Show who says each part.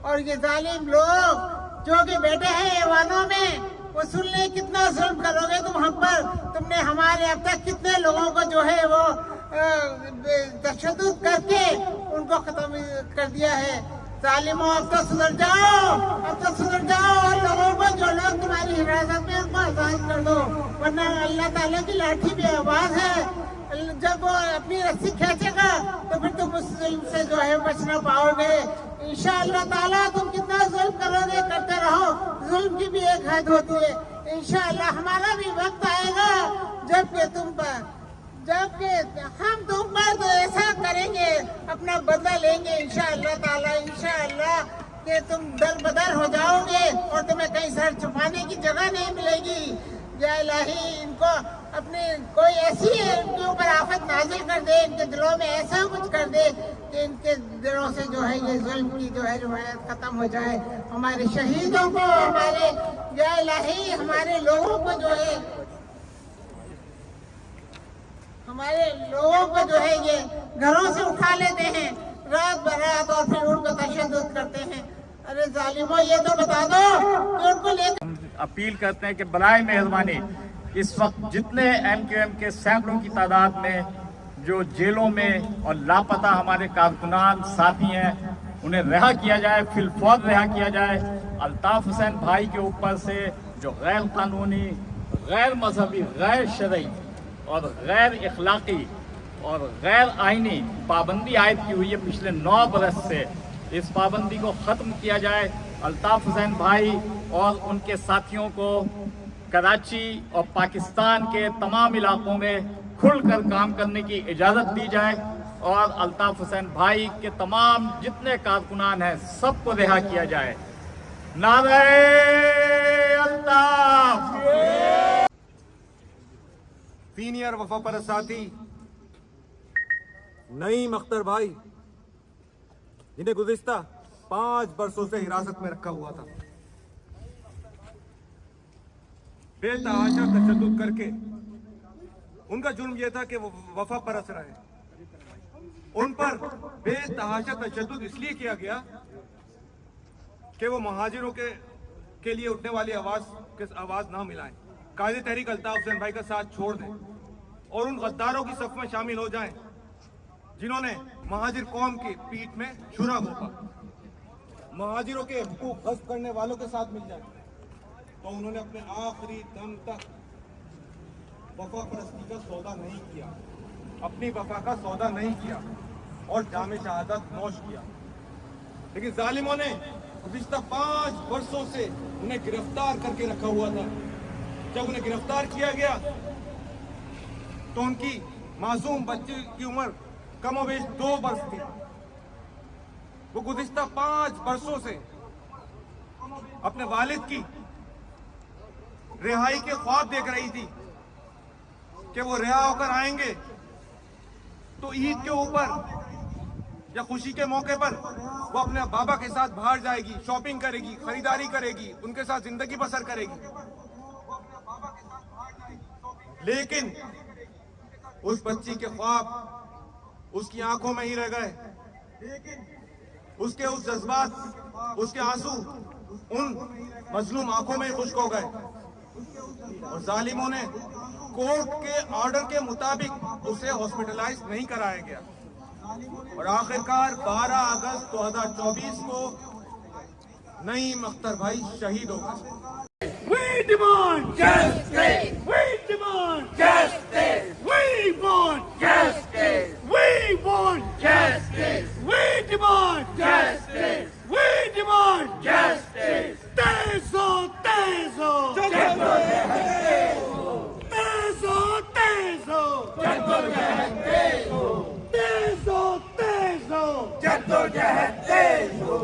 Speaker 1: اور یہ ظالم لوگ جو کہ بیٹھے ہیں ایوانوں میں، وہ سن لیں کتنا ظلم کرو گے تم ہم پر. تم نے ہمارے اب تک کتنے لوگوں کو جو ہے وہ تشدد کر کے ان کو ختم کر دیا ہے. ظالموں اب تو سدھر جاؤ، اب تو سدھر جاؤ، اور لوگوں کو جو لوگ تمہاری حراست میں ان کو آزاد کر دو، ورنہ اللہ تعالیٰ کی لاٹھی بے آواز ہے. جب وہ اپنی رسی کھینچے گا تو پھر تم اس ظلم سے جو ہے بچ نہ پاؤ گے. انشاءاللہ تعالیٰ تم کتنا ظلم کرو گے کرتے رہو، ظلم کی بھی ایک حد ہوتی ہے. انشاءاللہ ہمارا بھی وقت آئے گا جبکہ ہم تم پر تو ایسا کریں گے، اپنا بدلہ لیں گے انشاءاللہ تعالیٰ. انشاءاللہ کہ تم در بدر ہو جاؤ گے اور تمہیں کہیں سر چھپانے کی جگہ نہیں ملے گی. یا الہی ان کو اپنے کوئی ایسی ان کے اوپر آفت نازل کر دے، ان کے دلوں میں ایسا کچھ کر دے کہ ان کے دلوں سے جو ہے یہ ظلم کی جو ہے روایت ختم ہو جائے. ہمارے شہیدوں کو، ہمارے یا الہی ہمارے لوگوں کو جو ہے، ہمارے لوگوں کو جو ہے یہ گھروں سے اٹھا لیتے ہیں رات برات اور پھر ان کو تشدد کرتے ہیں. ارے ظالموں یہ تو بتا دو کہ ان کو لے
Speaker 2: اپیل کرتے ہیں کہ برائے مہربانی اس وقت جتنے ایم کیو ایم کے سینکڑوں کی تعداد میں جو جیلوں میں اور لاپتہ ہمارے کارکنان ساتھی ہیں انہیں رہا کیا جائے، فی الفور رہا کیا جائے. الطاف حسین بھائی کے اوپر سے جو غیر قانونی، غیر مذہبی، غیر شرعی اور غیر اخلاقی اور غیر آئینی پابندی عائد کی ہوئی ہے پچھلے 9 برس سے، اس پابندی کو ختم کیا جائے. الطاف حسین بھائی اور ان کے ساتھیوں کو کراچی اور پاکستان کے تمام علاقوں میں کھل کر کام کرنے کی اجازت دی جائے اور الطاف حسین بھائی کے تمام جتنے کارکنان ہیں سب کو رہا کیا جائے. نعرہ الطاف.
Speaker 3: سینئر وفا پرست ساتھی نعیم اختر بھائی جنہیں گزشتہ 5 برسوں سے حراست میں رکھا ہوا تھا، بے تحاشا تشدد کر کے. ان کا جرم یہ تھا کہ وہ وفا پرست رہے. ان پر بے تحاشا تشدد اس لیے کیا گیا کہ وہ مہاجروں کے لیے اٹھنے والی آواز نہ ملائیں، قائد تحریک الطاف حسین بھائی کا ساتھ چھوڑ دیں اور ان غداروں کی صف میں شامل ہو جائیں جنہوں نے مہاجر قوم کی پیٹھ میں چھرا گھونپا. مہاجروں کے حقوق غصب کرنے والوں کے ساتھ مل جائیں. تو انہوں نے اپنے آخری دم تک وفا پرستی کا سودا نہیں کیا، اپنی وفا کا سودا نہیں کیا اور جام شہادت نوش کیا. لیکن ظالموں نے گزشتہ 5 برسوں سے انہیں گرفتار کر کے رکھا ہوا تھا. جب انہیں گرفتار کیا گیا تو ان کی معصوم بچے کی عمر کم و بیش 2 برس تھی. وہ گزشتہ 5 برسوں سے اپنے والد کی رہائی کے خواب دیکھ رہی تھی کہ وہ رہا ہو کر آئیں گے تو عید کے اوپر یا خوشی کے موقع پر وہ اپنے بابا کے ساتھ باہر جائے گی، شاپنگ کرے گی، خریداری کرے گی، ان کے ساتھ زندگی بسر کرے گی. لیکن اس بچی کے خواب اس کی آنکھوں میں ہی رہ گئے. اس کے اس جذبات، اس کے آنسو ان مظلوم آنکھوں میں ہی خشک ہو گئے اور ظالموں نے کورٹ کے آرڈر کے مطابق اسے ہاسپٹلائز نہیں کرایا گیا اور آخرکار 12 اگست 2024 کو نعیم اختر بھائی شہید ہو گئے.
Speaker 4: We demand justice. We demand justice. We want justice. We want justice. We demand justice. We demand justice. Tezo, tezo. Tezo, tezo. Jadojahad tezo. Tezo, tezo. Jadojahad tezo.